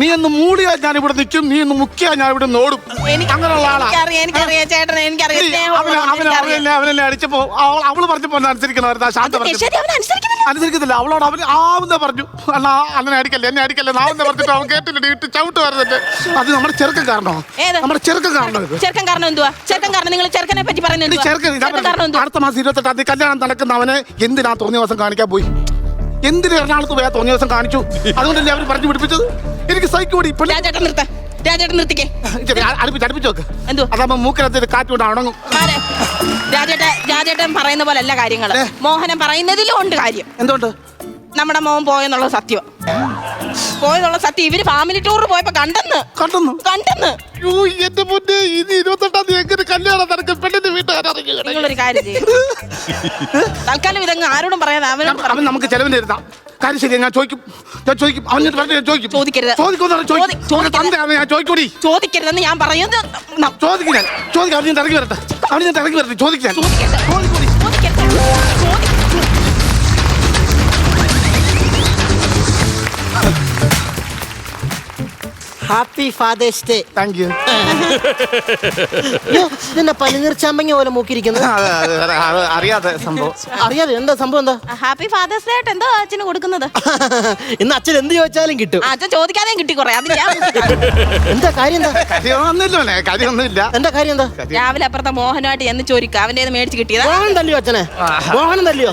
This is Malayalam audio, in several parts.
നീ ഒന്ന് മൂളിയാ ഞാൻ ഇവിടെ നിൽക്കും, നീ ഒന്ന് മുക്കിയാ ഞാൻ ഇവിടെ ഓടും. അങ്ങനെയുള്ള ആളാ. എനിക്കറിയാം ചേട്ടൻ, അവനെന്നെ അടിച്ചപ്പോ അവള് പറഞ്ഞപ്പോ അനുസരിക്കണമായിരുന്നു. ആ ശാന്ത അനുസരിക്കത്തില്ല. അവളോട് അവൻ ആവുന്ന പറഞ്ഞു, അണ്ണാ അണ്ണനെ അടിക്കല്ലേ, എന്നെ അടിക്കല്ലേ, നാവുന്ന പറഞ്ഞിട്ട് അവൻ കേട്ടില്ല, ഇട്ട് ചവിട്ട് വരുന്നുണ്ട്. അത് നമ്മുടെ ചെറുക്കൻ കാരണോ? നമ്മുടെ ചെറുക്കൻ കാരണം. ചെറുക്കൻ കാരണം എന്തുവാ? ചെറുക്കൻ കാരണം നിങ്ങൾ ചെറുക്കനെ പറ്റി പറയുന്നത് അടുത്ത മാസം 28 കല്യാണം നടക്കുന്ന അവനെ എന്തിനാ തോന്നിയ ദിവസം കാണിക്കാൻ പോയി? എന്തിന് എറണാകുളത്ത് പോയാ തോന്നിയ ദിവസം കാണിച്ചു? അതുകൊണ്ടല്ലേ അവർ പറഞ്ഞു പിടിപ്പിച്ചത്. എനിക്ക് സൈക്കോടി നിർത്തിക്കേ. അടുപ്പിച്ച് വെക്ക്. അതാകുമ്പോ മൂക്കിനകത്ത് കാറ്റുകൊണ്ട് അടങ്ങും. രാജേട്ടൻ പറയുന്ന പോലെ അല്ല കാര്യങ്ങള്. മോഹനം പറയുന്നതിലും ഉണ്ട് കാര്യം. എന്തുകൊണ്ട്? നമ്മുടെ മോൻ പോയെന്നുള്ള സത്യം. ഇവര് ഫാമിലി ടൂർ പോയപ്പോ കണ്ടെന്ന്. എന്റെ മുന്നേ ഇനി 28-ാം തീയതി എങ്ങനെ കല്യാണം നടക്കും? പെണ്ണിന്റെ വീട്ടുകാരറിഞ്ഞു. നിങ്ങളൊരു കാര്യം ചെയ്യും, തൽക്കാലം ഇതങ്ങ് ആരോടും പറയാതെ അവൻ നമുക്ക് ചെലവിന് തരുന്ന കാര്യം ശരിയാ. ഞാൻ ചോദിക്കും ചോദിക്കരുതെന്ന് ഞാൻ പറയുന്നത്. ഇറങ്ങി വരട്ടെ ചോദിക്കാൻ. Happy father's day. Thank you. ഇതെന്നാ പനിനീർച്ചാമ്പങ്ങ പോലെ മൂക്കിരിക്കുന്നത്? അറിയാതെ സംഭവം. അറിയാതെ എന്താ സംഭവം? എന്താ ഹാപ്പി ഫാദേഴ്സ് ഡേ ആയിട്ട് എന്തോ അച്ഛന് കൊടുക്കുന്നത്? ഇന്ന് അച്ഛൻ എന്ത് ചോദിച്ചാലും കിട്ടും. അച്ഛൻ ചോദിക്കാതെയും കിട്ടി കുറെ. അത് ഞാൻ എന്താ കാര്യം? എന്താ കാര്യമൊന്നുമില്ല. എന്താ കാര്യം? എന്താ രാവിലെ അപ്പുറത്തെ മോഹനായിട്ട് എന്ന് ചോദിക്കുക, അവന്റെ മേടിച്ച് കിട്ടിയതാ. മോഹൻ തല്ലിയോ അച്ഛനെ? മോഹനം തല്ലിയോ?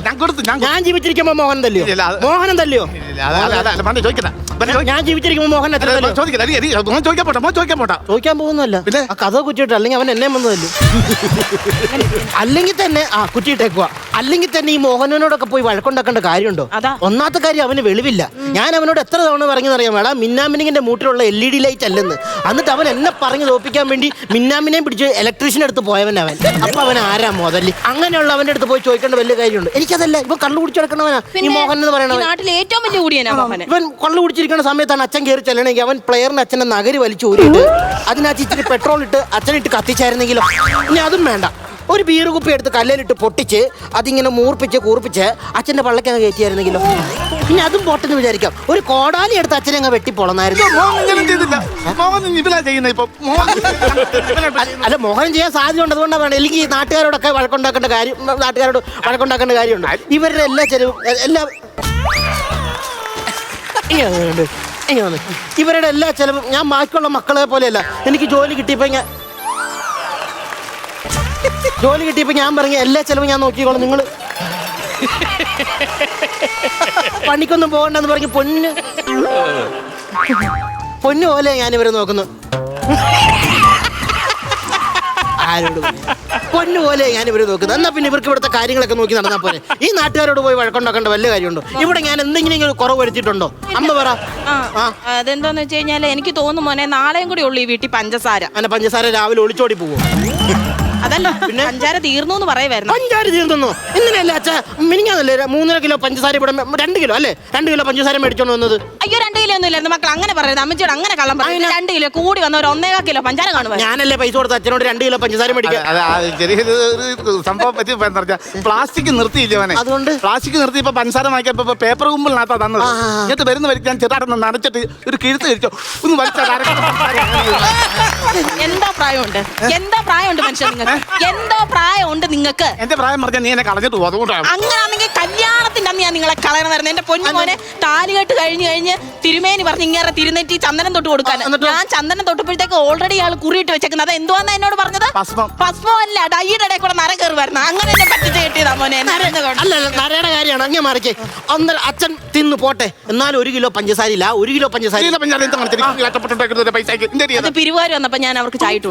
ഞാൻ ജീവിച്ചിരിക്കുമ്പോ മോഹൻ തല്ലിയോ? മോഹനം തല്ലിയോ? ഞാൻ ജീവിച്ചിരിക്കുമ്പോ മോഹൻ ചോദിക്കാൻ പോകുന്നല്ല. ആ കഥ കുറ്റിയിട്ട് അല്ലെങ്കിൽ അവൻ എന്നെ വന്നതല്ലോ. അല്ലെങ്കിൽ തന്നെ കുറ്റിയിട്ടേക്കുക. അല്ലെങ്കിൽ തന്നെ ഈ മോഹനോടൊക്കെ പോയി വഴക്കുണ്ടാക്കേണ്ട കാര്യമുണ്ടോ? ഒന്നാമത്തെ കാര്യം അവന് വെളിവില്ല. ഞാൻ അവനോട് എത്ര തവണ പറഞ്ഞറിയാം, വേടാ മിന്നാമിനിങ്ങിന്റെ മൂട്ടിലുള്ള LED ലൈറ്റ് അല്ലെന്ന്. എന്നിട്ട് അവൻ എന്നെ പറഞ്ഞു തോപ്പിക്കാൻ വേണ്ടി മിന്നാമിനെയും പിടിച്ച് ഇലക്ട്രീഷ്യൻ എടുത്ത് പോയവൻ അവൻ. അപ്പൊ അവൻ ആരാ മുതല്? അങ്ങനെയുള്ള അവന്റെ അടുത്ത് പോയി ചോദിക്കേണ്ട വലിയ കാര്യമുണ്ട്? എനിക്കതല്ല. ഇവ കള്ളു കുടിച്ചു കിടക്കണവനാ ഈ മോഹൻ എന്ന് പറയണവൻ. നാട്ടിൽ ഏറ്റവും വലിയ കൂടിയാണ് ഇവൻ. കള്ളു കുടിച്ചിരിക്കുന്ന സമയത്താണ് അച്ഛൻ കയറി ചെല്ലണമെങ്കിൽ അവൻ പ്ലെയറിന് അച്ഛനെ നഗരി വലിച്ചു ഊരിയിട്ട് അതിനകത്ത് ഇച്ചിരി പെട്രോൾ ഇട്ട് അച്ഛനിട്ട് കത്തിച്ചായിരുന്നെങ്കിലോ? ഇനി അതും വേണ്ട. ഒരു ബീർ കുപ്പി എടുത്ത് കല്ലിലിട്ട് പൊട്ടിച്ച് അതിങ്ങനെ കൂർപ്പിച്ച് അച്ഛന്റെ പള്ളക്കങ്ങ് കയറ്റിയായിരുന്നെങ്കിലോ? ഇനി അതും പൊട്ടെന്ന് വിചാരിക്കാം. ഒരു കോടാലി എടുത്ത് അച്ഛനെ അങ്ങ് വെട്ടി പൊളന്നായിരുന്നു. അല്ല, മോഹനം ചെയ്യാൻ സാധ്യത ഉണ്ട്. അതുകൊണ്ടാണ് വേണം. അല്ലെങ്കിൽ നാട്ടുകാരോട് വഴക്കുണ്ടാക്കേണ്ട കാര്യമുണ്ട്. ഇവരുടെ എല്ലാ ചെലവും ഇവരുടെ എല്ലാ ചെലവും ഞാൻ ബാക്കിയുള്ള മക്കളെ പോലെയല്ല. എനിക്ക് ജോലി കിട്ടിയപ്പോ ഞാൻ പറഞ്ഞ എല്ലാ ചെലവും ഞാൻ നോക്കിക്കോളാം. നിങ്ങൾ പണിക്കൊന്നും പോകണ്ടെന്ന് പറഞ്ഞ് പൊന്നു പോലെ ഞാൻ ഇവരെ നോക്കുന്നു. ആരോട് പൊന്നു പോലെ ഞാൻ ഇവര് നോക്കുന്നത്? എന്നാ പിന്നെ ഇവർക്ക് ഇവിടുത്തെ കാര്യങ്ങളൊക്കെ നോക്കി നടന്നാൽ പോലെ. ഈ നാട്ടുകാരോട് പോയി വഴക്കുണ്ടാക്കേണ്ട വല്ല കാര്യമുണ്ടോ? ഇവിടെ ഞാൻ എന്തെങ്കിലും കുറവ് വരുത്തിയിട്ടുണ്ടോ? അമ്മ പറ. അതെന്താന്ന് വെച്ച് കഴിഞ്ഞാല് എനിക്ക് തോന്നുന്നു മോനെ, നാളെയും കൂടി ഉള്ളു ഈ വീട്ടിൽ പഞ്ചസാര. അങ്ങനെ പഞ്ചസാര രാവിലെ ഒളിച്ചോടി പോകും. അതല്ല, പിന്നെ പഞ്ചാര തീർന്നു എന്ന് പറയുമായിരുന്നു. പഞ്ചാര തീർന്നു ഇങ്ങനെയല്ലേ അച്ഛാ? മിനിങ്ങാന്നല്ലേ 3.5 കിലോ പഞ്ചസാര ഇവിടെ 2 കിലോ അല്ലേ? 2 കിലോ പഞ്ചസാര മേടിച്ചോണ്ട് വന്നത്. അയ്യോ 2 കിലോ ഒന്നും ഇല്ലായിരുന്നു മക്കൾ. അങ്ങനെ പറയരുത്. അമ്മച്ചോട് അങ്ങനെ കള്ളം പറയും. 2 കിലോ കൂടി വന്ന ഒരു 1.25 കിലോ പഞ്ചാര കാണുവാ. ഞാനല്ലേ പൈസ കൊടുത്ത അച്ഛനോട് 2 കിലോ പഞ്ചസാര മേടിക്കാൻ. സംഭവം പറ്റി പ്ലാസ്റ്റിക് നിർത്തിയില്ലേ അവനെ? അതുകൊണ്ട് പ്ലാസ്റ്റിക് നിർത്തിയപ്പോ പഞ്ചസാര വാങ്ങിയപ്പോ പേപ്പർ കുമ്പിളിനകത്താ തന്നത്. എന്നിട്ട് വരുന്ന വരിക്കാൻ ചെറുതായിട്ടൊന്ന് നനച്ചിട്ട് ഒരു കിഴുത്ത് കഴിച്ചോ ഒന്ന് വലിച്ച. എന്താ പ്രായമുണ്ട് മനുഷ്യൻ നിങ്ങൾക്ക്? എന്തോ പ്രായമുണ്ട് നിങ്ങൾക്ക്? എന്റെ പ്രായം പറഞ്ഞാൽ നീ എന്നെ കളഞ്ഞിട്ട് പോകും. അതുകൊണ്ടാണ്. അങ്ങനെയാണെങ്കിൽ കല്യാണത്തിന്റെ അന്ന് ഞാൻ നിങ്ങളെ കളയണമായിരുന്നു. എന്റെ പൊന്നു മോനെ, താലികെട്ട് കഴിഞ്ഞ് തിരുമേനി പറഞ്ഞ് ഇങ്ങനെ തിരുനെറ്റി ചന്ദനം തൊട്ട് കൊടുക്കാൻ. ഞാൻ ചന്ദനം തൊട്ടപ്പോഴത്തേക്ക് ഓൾറെഡി ആൾ കുറിയിട്ട് വെച്ചേക്കുന്നത്. അത് എന്തുവാന്ന് എന്നോട് പറഞ്ഞത്? ഭസ്മം അല്ല, ഡൈയുടെ ഇടയിൽ കൂടെ നര കയറി വരുന്ന. അങ്ങനെ എന്നെ പറ്റിച്ച് കിട്ടിയതാ മോനെ. അല്ല, നരയുടെ കാര്യമാണ്. അങ്ങനെ മാറിക്കേ. അച്ഛൻ തിന്നു പോട്ടെ. എന്നാലും 1 കിലോ പഞ്ചസാര ഇല്ല. 1 കിലോ പഞ്ചസാര പിരിവാര് വന്നപ്പോ ഞാൻ അവർക്ക് ചായട്ടു.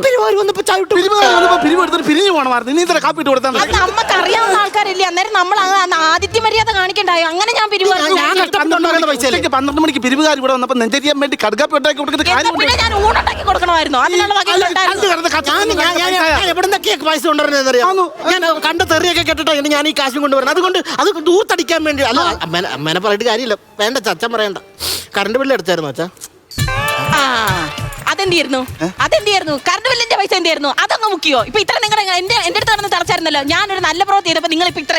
നമുക്ക് അറിയാവുന്ന ആൾക്കാരില്ലേ? അന്നേരം നമ്മൾ ആദിത്യ മര്യാദ കാണിക്കണ്ടായോ? അങ്ങനെ ഞാൻ 12 മണിക്ക് പിരിവുകാർ ഇവിടെ വന്നപ്പോ നെഞ്ചരിയാൻ വേണ്ടി കടുകാപ്പി ഉണ്ടാക്കി കൊടുക്കുന്ന ഞാൻ ഊണുണ്ടാക്കി കൊടുക്കണമായിരുന്നു. എവിടുന്നൊക്കെ പൈസ കൊണ്ടുവരുന്നറിയാം. ഞാൻ കണ്ട തെറിയൊക്കെ കേട്ടിട്ടാണ് ഞാൻ ഈ കാശും കൊണ്ടുവരുന്നത്. അതുകൊണ്ട് അത് ദൂർത്തടിക്കാൻ വേണ്ടി. അല്ല, അമ്മേനെ പറഞ്ഞിട്ട് കാര്യമില്ല. വേണ്ട അച്ഛൻ പറയണ്ട. കറണ്ട് ബില്ല് എടുത്തായിരുന്നു അച്ഛാ? അതെന്തായിരുന്നു? കറണ്ട് ബില്ലിന്റെ പൈസ എന്തായിരുന്നു? അതൊന്നും മുക്കിയോ? ഇപ്പൊ ഇത്ര നിങ്ങളുടെ എന്റെ അടുത്ത് നടന്ന് തടച്ചായിരുന്നല്ലോ. ഞാനൊരു നല്ല പ്രവൃത്തി ചെയ്തപ്പോ നിങ്ങൾ ഇപ്പൊ ഇത്ര